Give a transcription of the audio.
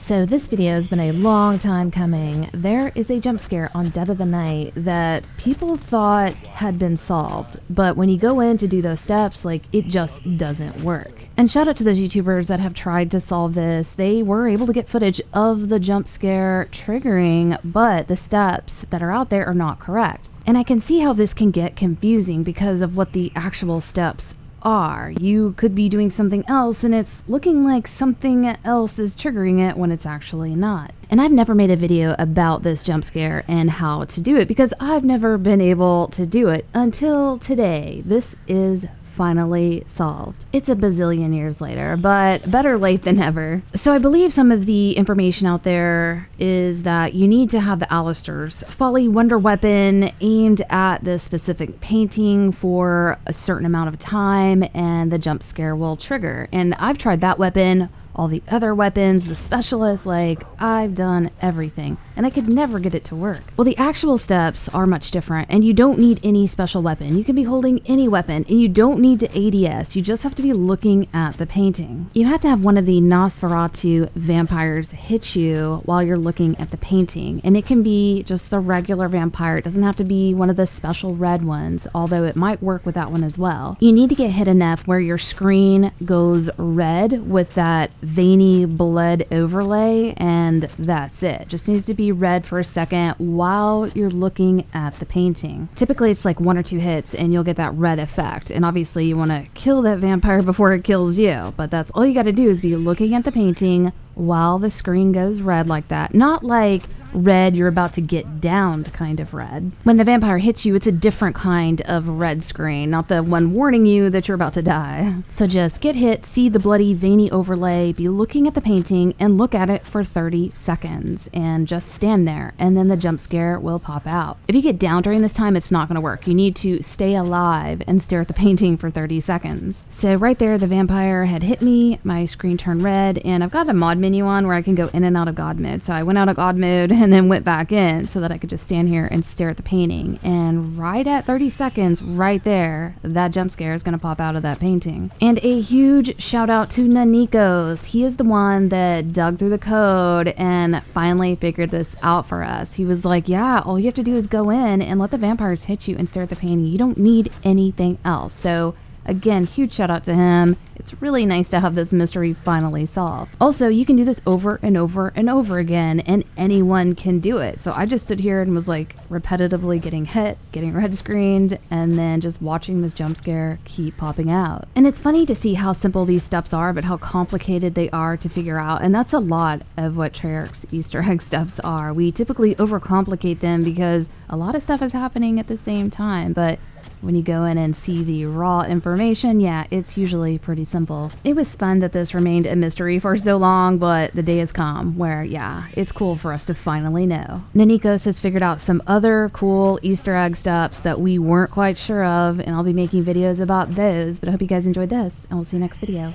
So this video has been a long time coming. There is a jump scare on Dead of the Night that people thought had been solved, but when you go in to do those steps, like, it just doesn't work. And shout out to those YouTubers that have tried to solve this. They were able to get footage of the jump scare triggering, but the steps that are out there are not correct. And I can see how this can get confusing because of what the actual steps are. You could be doing something else and it's looking like something else is triggering it when it's actually not. And I've never made a video about this jump scare and how to do it because I've never been able to do it until today. This is finally solved. It's a bazillion years later, but better late than never. So I believe some of the information out there is that you need to have the Alistair's Folly Wonder Weapon aimed at the specific painting for a certain amount of time and the jump scare will trigger. And I've tried that weapon, all the other weapons, the specialists, like, I've done everything, and I could never get it to work. Well, the actual steps are much different, and you don't need any special weapon. You can be holding any weapon, and you don't need to ADS. You just have to be looking at the painting. You have to have one of the Nosferatu vampires hit you while you're looking at the painting, and it can be just the regular vampire. It doesn't have to be one of the special red ones, although it might work with that one as well. You need to get hit enough where your screen goes red with that veiny blood overlay, and that's it. Just needs to be red for a second while you're looking at the painting. Typically it's like 1 or 2 hits and you'll get that red effect, and obviously you want to kill that vampire before it kills you, but that's all you got to do is be looking at the painting while the screen goes red like that. Not like red you're about to get downed kind of red. When the vampire hits you, it's a different kind of red screen, not the one warning you that you're about to die. So just get hit, see the bloody veiny overlay, be looking at the painting, and look at it for 30 seconds and just stand there, and then the jump scare will pop out. If you get down during this time, it's not going to work. You need to stay alive and stare at the painting for 30 seconds. So right there, the vampire had hit me, my screen turned red, and I've got a mod menu on where I can go in and out of God mode. So I went out of God mode and then went back in so that I could just stand here and stare at the painting. And right at 30 seconds, right there, that jump scare is going to pop out of that painting. And a huge shout out to Nanikos. He is the one that dug through the code and finally figured this out for us. He was like, yeah, all you have to do is go in and let the vampires hit you and stare at the painting. You don't need anything else. So again, huge shout out to him. It's really nice to have this mystery finally solved. Also, you can do this over and over and over again, and anyone can do it. So I just stood here and was like repetitively getting hit, getting red screened, and then just watching this jump scare keep popping out. And it's funny to see how simple these steps are, but how complicated they are to figure out. And that's a lot of what Treyarch's Easter egg steps are. We typically overcomplicate them because a lot of stuff is happening at the same time, but when you go in and see the raw information, yeah, it's usually pretty simple. It was fun that this remained a mystery for so long, but the day has come where, yeah, it's cool for us to finally know. Nanikos has figured out some other cool Easter egg steps that we weren't quite sure of, and I'll be making videos about those, but I hope you guys enjoyed this, and we'll see you next video.